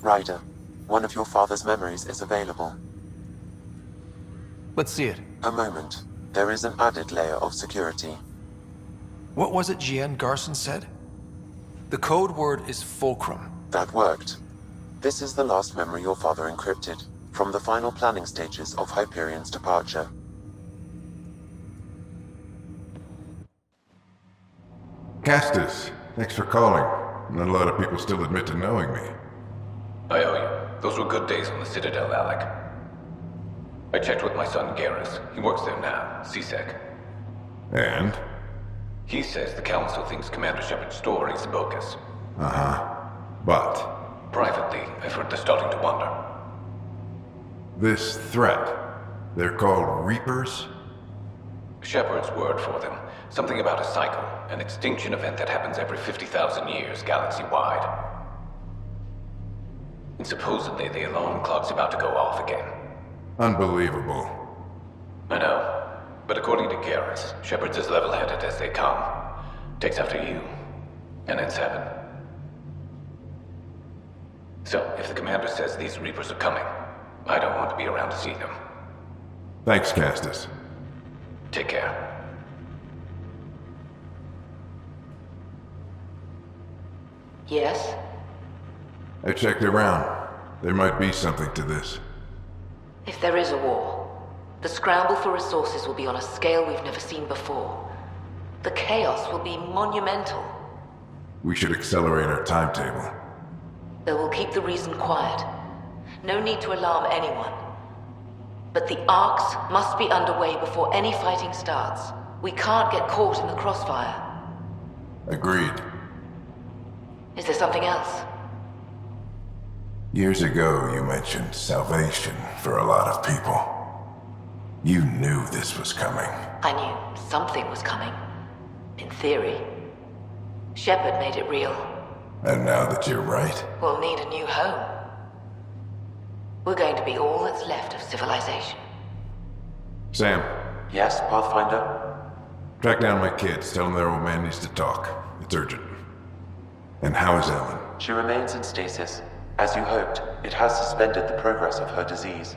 Ryder, one of your father's memories is available. Let's see it. A moment. There is an added layer of security. What was it Gian Garson said? The code word is fulcrum. That worked. This is the last memory your father encrypted, from the final planning stages of Hyperion's departure. Castus, thanks for calling. Not a lot of people still admit to knowing me. I owe you. Those were good days on the Citadel, Alec. I checked with my son Garrus. He works there now, CSEC. And? He says the Council thinks Commander Shepard's story is bogus. But? Privately, I've heard they're starting to wonder. This threat, they're called Reapers? Shepard's word for them. Something about a cycle, an extinction event that happens every 50,000 years, galaxy-wide. And supposedly the alarm clock's about to go off again. Unbelievable. I know. But according to Garrus, Shepard's as level-headed as they come. Takes after you. And it's heaven. So, if the commander says these Reapers are coming, I don't want to be around to see them. Thanks, Castus. Take care. Yes? I checked around. There might be something to this. If there is a war, the scramble for resources will be on a scale we've never seen before. The chaos will be monumental. We should accelerate our timetable. They will keep the reason quiet. No need to alarm anyone. But the arcs must be underway before any fighting starts. We can't get caught in the crossfire. Agreed. Is there something else? Years ago, you mentioned salvation for a lot of people. You knew this was coming. I knew something was coming. In theory. Shepard made it real. And now that you're right, We'll need a new home. We're going to be all that's left of civilization. Sam, Yes, Pathfinder? track down my kids. Tell them their old man needs to talk. It's urgent. And how is Ellen? She remains in stasis. As you hoped, it has suspended the progress of her disease.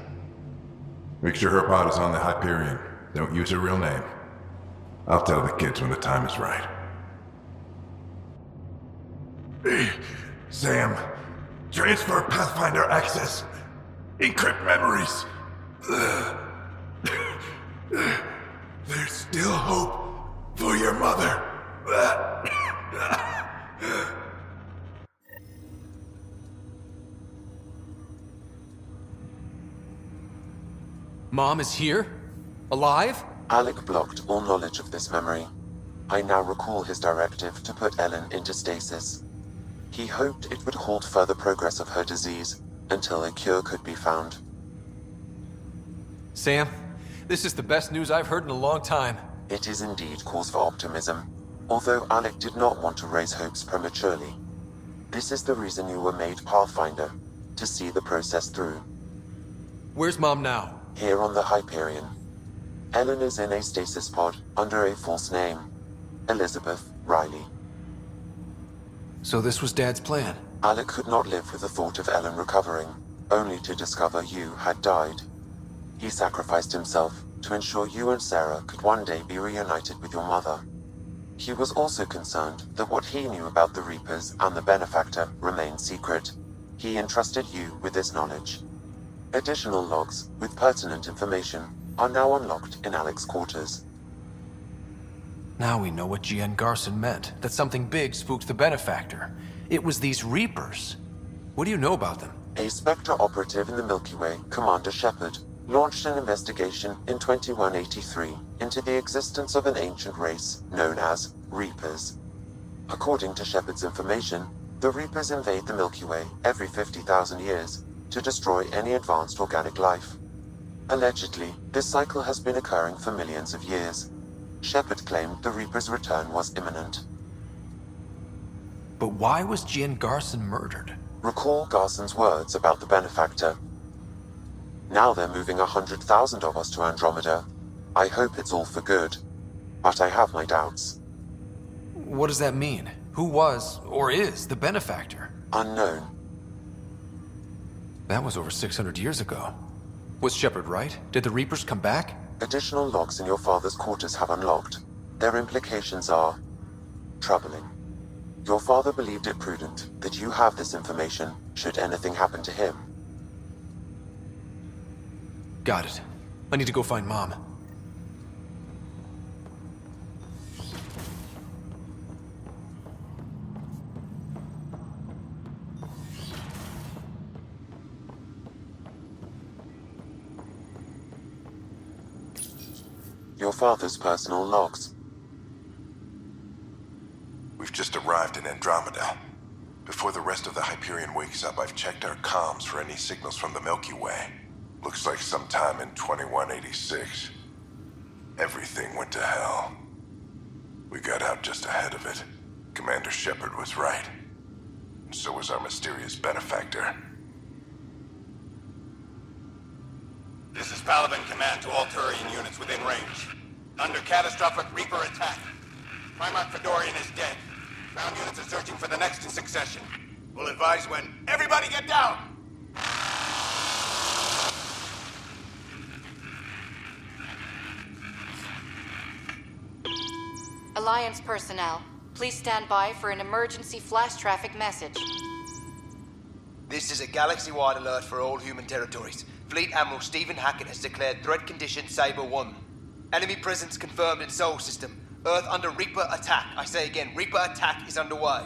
Make sure her pod is on the Hyperion. Don't use her real name. I'll tell the kids when the time is right. Sam, transfer Pathfinder access. Encrypt memories. There's still hope for your mother. Mom is here? Alive? Alec blocked all knowledge of this memory. I now recall his directive to put Ellen into stasis. He hoped it would halt further progress of her disease until a cure could be found. Sam, this is the best news I've heard in a long time. It is indeed cause for optimism, although Alec did not want to raise hopes prematurely. This is the reason you were made Pathfinder, to see the process through. Where's Mom now? Here on the Hyperion. Ellen is in a stasis pod under a false name. Elizabeth Riley. So this was Dad's plan. Alec could not live with the thought of Ellen recovering, only to discover you had died. He sacrificed himself to ensure you and Sarah could one day be reunited with your mother. He was also concerned that what he knew about the Reapers and the Benefactor remained secret. He entrusted you with this knowledge. Additional logs with pertinent information are now unlocked in Alec's quarters. Now we know what Gian Garson meant, that something big spooked the Benefactor. It was these Reapers. What do you know about them? A Spectre operative in the Milkyway, Commander Shepard, launched an investigation in 2183 into the existence of an ancient race known as Reapers. According to Shepard's information, the Reapers invade the Milky Way every 50,000 years to destroy any advanced organic life. Allegedly, this cycle has been occurring for millions of years. Shepard claimed the Reaper's return was imminent. But why was Gian Garson murdered? Recall Garson's words about the Benefactor. Now they're moving 100,000 of us to Andromeda. I hope it's all for good, but I have my doubts. What does that mean? Who was, or is, the Benefactor? Unknown. That was over 600 years ago. Was Shepard right? Did the Reapers come back? Additional logs in your father's quarters have unlocked. Their implications are troubling. Your father believed it prudent that you have this information should anything happen to him. Got it. I need to go find Mom. Your father's personal logs. We've just arrived in Andromeda. Before the rest of the Hyperion wakes up, I've checked our comms for any signals from the Milkyway. Looks like sometime in 2186. Everything went to hell. We got out just ahead of it. Commander Shepard was right. And so was our mysterious benefactor. This is Paladin Command to all Turian units within range. Under catastrophic Reaper attack. Primarch Fedorian is dead. Ground units are searching for the next in succession. We'll advise when. Everybody get down! Alliance personnel, please stand by for an emergency flash traffic message. This is a galaxy-wide alert for all human territories. Fleet Admiral Stephen Hackett has declared threat condition Saber 1. Enemy presence confirmed in Sol System. Earth under Reaper attack. I say again, Reaper attack is underway.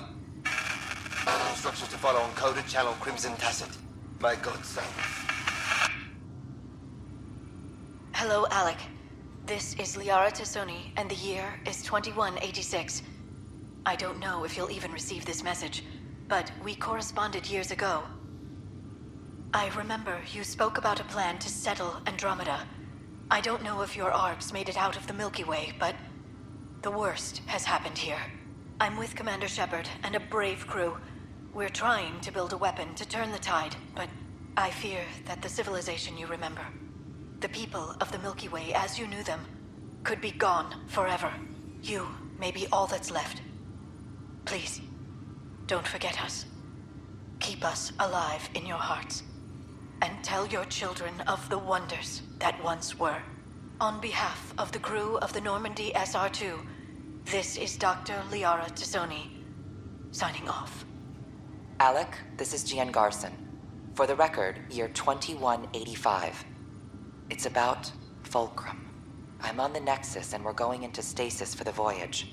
Instructions to follow on coded channel Crimson Tacit. May God save us. Hello, Alec. This is Liara Tassoni, and the year is 2186. I don't know if you'll even receive this message, but we corresponded years ago. I remember you spoke about a plan to settle Andromeda. I don't know if your arcs made it out of the Milky Way, but the worst has happened here. I'm with Commander Shepard and a brave crew. We're trying to build a weapon to turn the tide, but I fear that the civilization you remember, the people of the Milky Way as you knew them, could be gone forever. You may be all that's left. Please, don't forget us. Keep us alive in your hearts. And tell your children of the wonders that once were. On behalf of the crew of the Normandy SR2, this is Dr. Liara Tassoni, signing off. Alec, this is Gian Garson. For the record, year 2185. It's about Fulcrum. I'm on the Nexus and we're going into stasis for the voyage.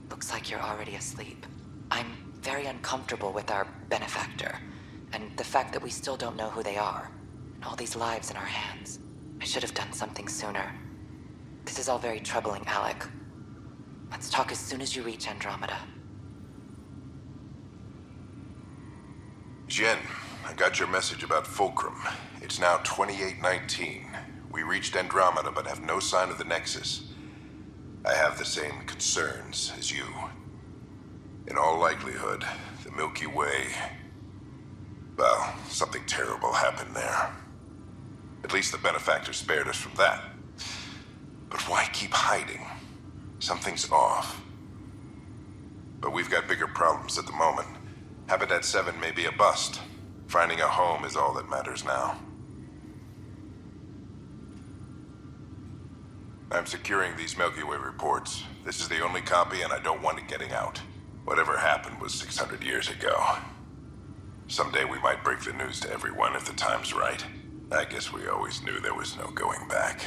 Looks like you're already asleep. I'm very uncomfortable with our benefactor, and the fact that we still don't know who they are, and all these lives in our hands. I should have done something sooner. This is all very troubling, Alec. Let's talk as soon as you reach Andromeda. Jen, I got your message about Fulcrum. It's now 2819. We reached Andromeda but have no sign of the Nexus. I have the same concerns as you. In all likelihood, the Milky Way... well, something terrible happened there. At least the benefactor spared us from that. But why keep hiding? Something's off. But we've got bigger problems at the moment. Habitat 7 may be a bust. Finding a home is all that matters now. I'm securing these Milky Way reports. This is the only copy and I don't want it getting out. Whatever happened was 600 years ago. Someday we might break the news to everyone if the time's right. I guess we always knew there was no going back.